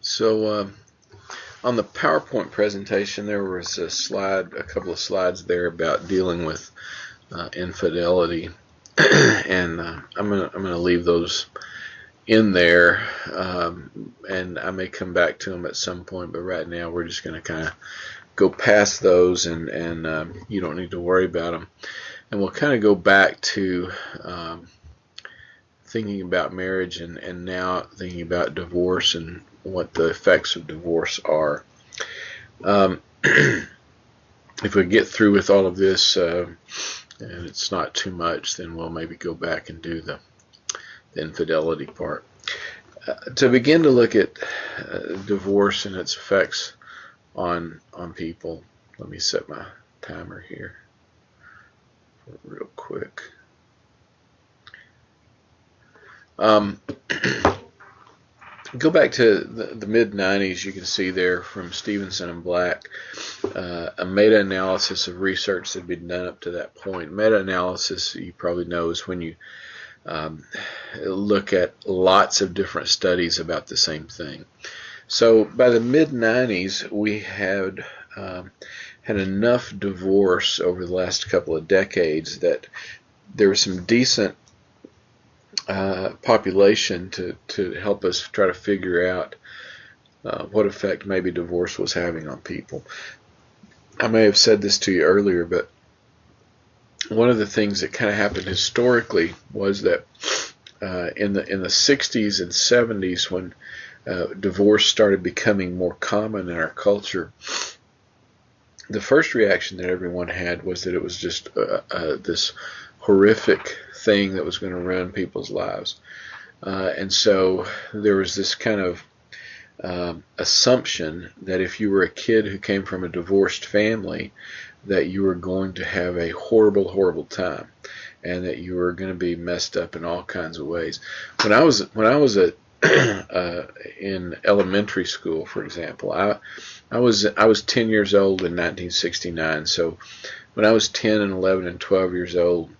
So on the PowerPoint presentation, there was a couple of slides there about dealing with infidelity, and I'm gonna leave those in there, and I may come back to them at some point. But right now, we're just gonna kind of go past those, and you don't need to worry about them. And we'll kind of go back to thinking about marriage and now thinking about divorce and what the effects of divorce are. If we get through with all of this and it's not too much, then we'll maybe go back and do the infidelity part. To begin to look at divorce and its effects on people, let me set my timer here real quick. Go back to the mid-90s. You can see there from Stevenson and Black a meta-analysis of research that had been done up to that point. Meta-analysis, you probably know, is when you look at lots of different studies about the same thing. So by the mid-90s, we had enough divorce over the last couple of decades that there was some decent population to help us try to figure out what effect maybe divorce was having on people. I may have said this to you earlier, but one of the things that kind of happened historically was that in the 60s and 70s, when divorce started becoming more common in our culture, the first reaction that everyone had was that it was just this horrific thing that was going to ruin people's lives. And so there was this kind of assumption that if you were a kid who came from a divorced family, that you were going to have a horrible, horrible time, and that you were going to be messed up in all kinds of ways. When I was in elementary school, for example, I was 10 years old in 1969. So when I was 10 and 11 and 12 years old,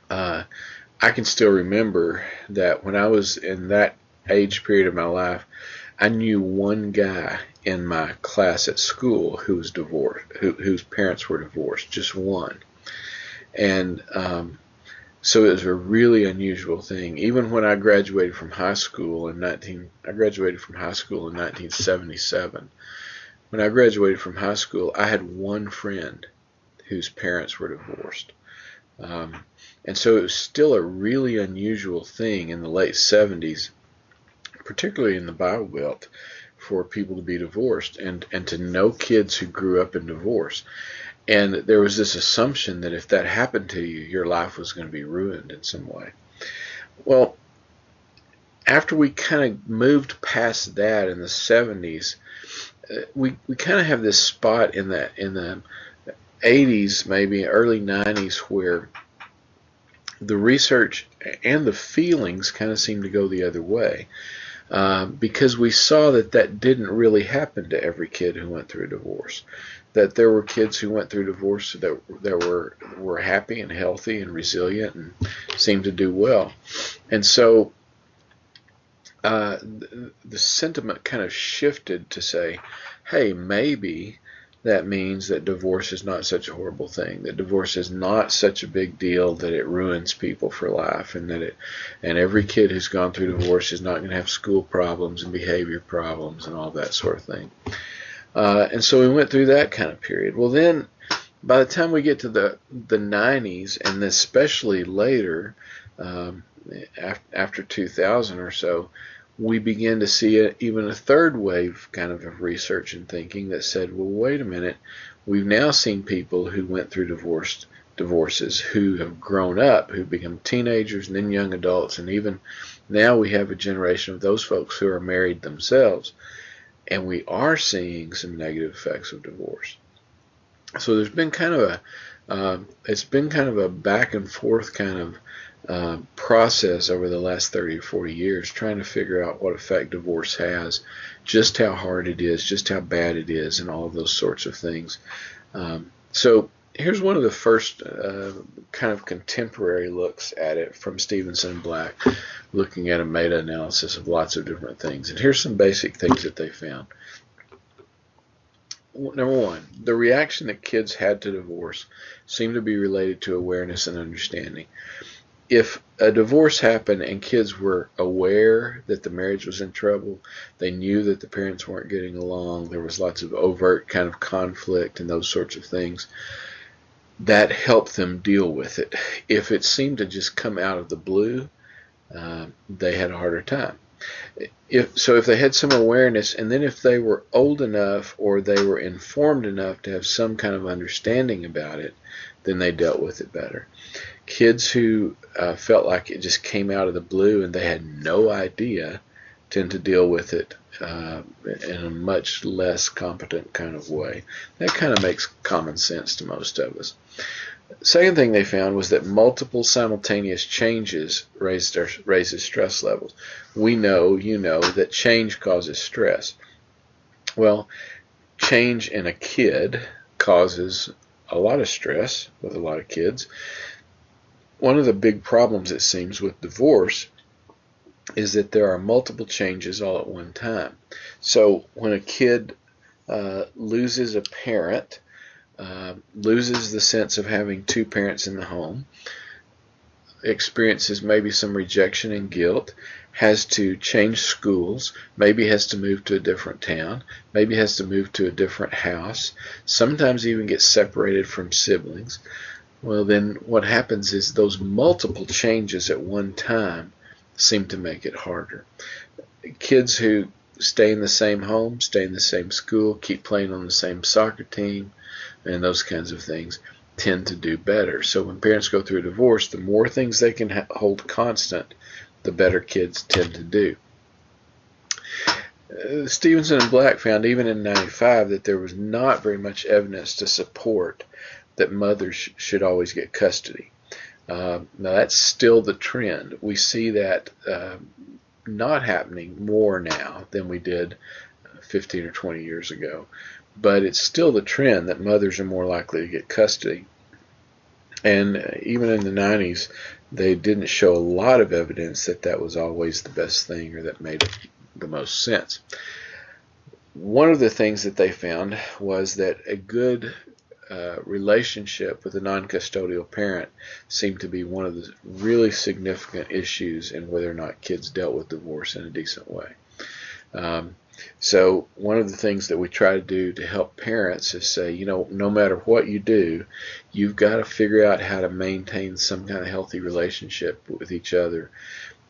I can still remember that when I was in that age period of my life, I knew one guy in my class at school who was divorced, whose parents were divorced, just one. And so it was a really unusual thing. Even when I graduated from high school I graduated from high school in 1977. When I graduated from high school, I had one friend whose parents were divorced. And so it was still a really unusual thing in the late 70s, particularly in the Bible Belt, for people to be divorced and to know kids who grew up in divorce. And there was this assumption that if that happened to you, your life was going to be ruined in some way. Well, after we kind of moved past that in the 70s, we kind of have this spot in the 80s, maybe early 90s, where the research and the feelings kind of seem to go the other way, because we saw that didn't really happen to every kid who went through a divorce. That there were kids who went through divorce that were happy and healthy and resilient and seemed to do well. And so the sentiment kind of shifted to say, hey, maybe that means that divorce is not such a horrible thing, that divorce is not such a big deal, that it ruins people for life, and and every kid who's gone through divorce is not going to have school problems and behavior problems and all that sort of thing. And so we went through that kind of period. Well, then by the time we get to the 90s, and especially later, after 2000 or so, we began to see even a third wave kind of research and thinking that said, well, wait a minute, we've now seen people who went through divorces who have grown up, who become teenagers and then young adults, and even now we have a generation of those folks who are married themselves, and we are seeing some negative effects of divorce. So there's been kind of a back and forth kind of process over the last 30 or 40 years, trying to figure out what effect divorce has, just how hard it is, just how bad it is, and all of those sorts of things. So Here's one of the first kind of contemporary looks at it from Stevenson and Black, looking at a meta-analysis of lots of different things. And here's some basic things that they found. Number one, the reaction that kids had to divorce seemed to be related to awareness and understanding. If a divorce happened and kids were aware that the marriage was in trouble, they knew that the parents weren't getting along, there was lots of overt kind of conflict and those sorts of things, that helped them deal with it. If it seemed to just come out of the blue, they had a harder time. If they had some awareness, and then if they were old enough or they were informed enough to have some kind of understanding about it, then they dealt with it better. Kids who felt like it just came out of the blue and they had no idea tend to deal with it in a much less competent kind of way. That kind of makes common sense to most of us. Second thing they found was that multiple simultaneous changes raises stress levels. We know, that change causes stress. Well, change in a kid causes a lot of stress with a lot of kids. One of the big problems, it seems, with divorce is that there are multiple changes all at one time. So when a kid loses a parent, loses the sense of having two parents in the home, experiences maybe some rejection and guilt, has to change schools, maybe has to move to a different town, maybe has to move to a different house, sometimes even gets separated from siblings. Well, then what happens is those multiple changes at one time seem to make it harder. Kids who stay in the same home, stay in the same school, keep playing on the same soccer team, and those kinds of things tend to do better. So when parents go through a divorce, the more things they can hold constant, the better kids tend to do. Stevenson and Black found even in 95 that there was not very much evidence to support that mothers should always get custody. Now that's still the trend. We see that not happening more now than we did 15 or 20 years ago. But it's still the trend that mothers are more likely to get custody. And even in the 90s, they didn't show a lot of evidence that that was always the best thing or that made the most sense. One of the things that they found was that a good relationship with a non-custodial parent seemed to be one of the really significant issues in whether or not kids dealt with divorce in a decent way. So one of the things that we try to do to help parents is say, no matter what you do, you've got to figure out how to maintain some kind of healthy relationship with each other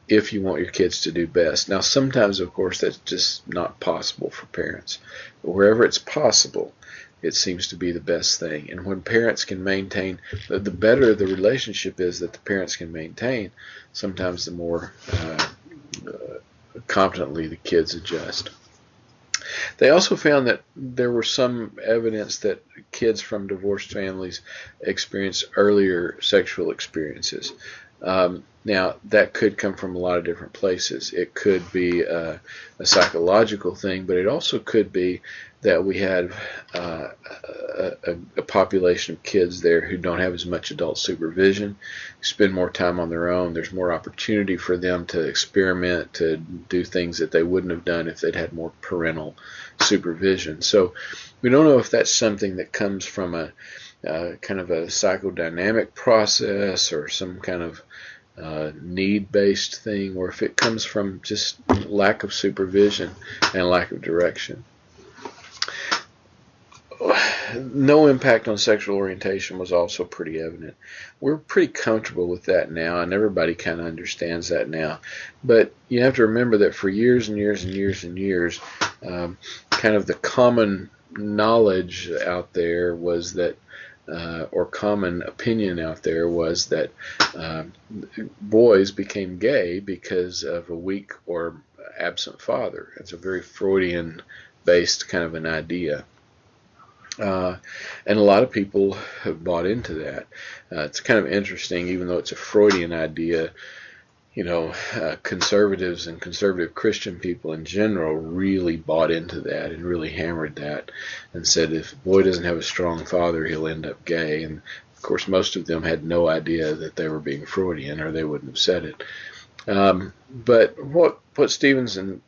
if you want your kids to do best. Now, sometimes, of course, that's just not possible for parents. But wherever it's possible, it seems to be the best thing. And when parents can maintain, the better the relationship is that the parents can maintain, sometimes the more competently the kids adjust. They also found that there were some evidence that kids from divorced families experience earlier sexual experiences. Now, that could come from a lot of different places. It could be a psychological thing, but it also could be that we have a population of kids there who don't have as much adult supervision, spend more time on their own. There's more opportunity for them to experiment, to do things that they wouldn't have done if they'd had more parental supervision. So we don't know if that's something that comes from a kind of a psychodynamic process or some kind of need-based thing, or if it comes from just lack of supervision and lack of direction. No impact on sexual orientation was also pretty evident. We're pretty comfortable with that now, and everybody kind of understands that now. But you have to remember that for years and years and years and years, kind of the common knowledge out there was that, or common opinion out there was that boys became gay because of a weak or absent father. It's a very Freudian-based kind of an idea. And a lot of people have bought into that. It's kind of interesting, even though it's a Freudian idea, conservatives and conservative Christian people in general really bought into that and really hammered that and said if a boy doesn't have a strong father, he'll end up gay. And of course, most of them had no idea that they were being Freudian, or they wouldn't have said it. But what Stevenson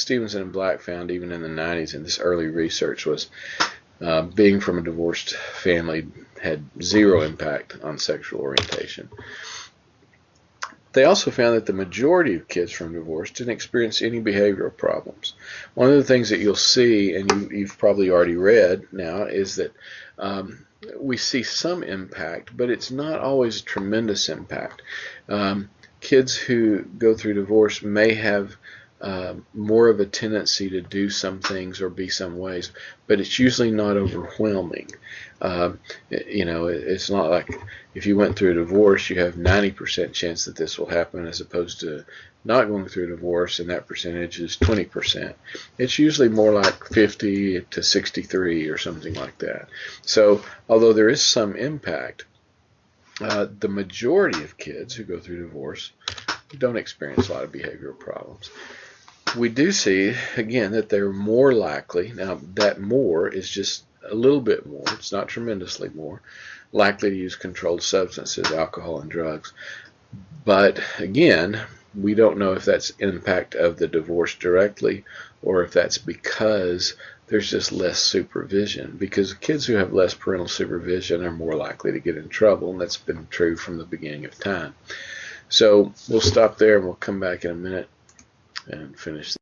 and Black found even in the 90s in this early research was being from a divorced family had zero impact on sexual orientation. They also found that the majority of kids from divorce didn't experience any behavioral problems. One of the things that you'll see, and you've probably already read now, is that we see some impact, but it's not always a tremendous impact. Kids who go through divorce may have more of a tendency to do some things or be some ways, but it's usually not overwhelming. It's not like if you went through a divorce, you have 90% chance that this will happen, as opposed to not going through a divorce, and that percentage is 20%. It's usually more like 50 to 63 or something like that. So although there is some impact, the majority of kids who go through divorce don't experience a lot of behavioral problems. We do see, again, that they're more likely, now that more is just a little bit more, it's not tremendously more, likely to use controlled substances, alcohol and drugs. But again, we don't know if that's impact of the divorce directly or if that's because there's just less supervision, because kids who have less parental supervision are more likely to get in trouble, and that's been true from the beginning of time. So we'll stop there and we'll come back in a minute and finish.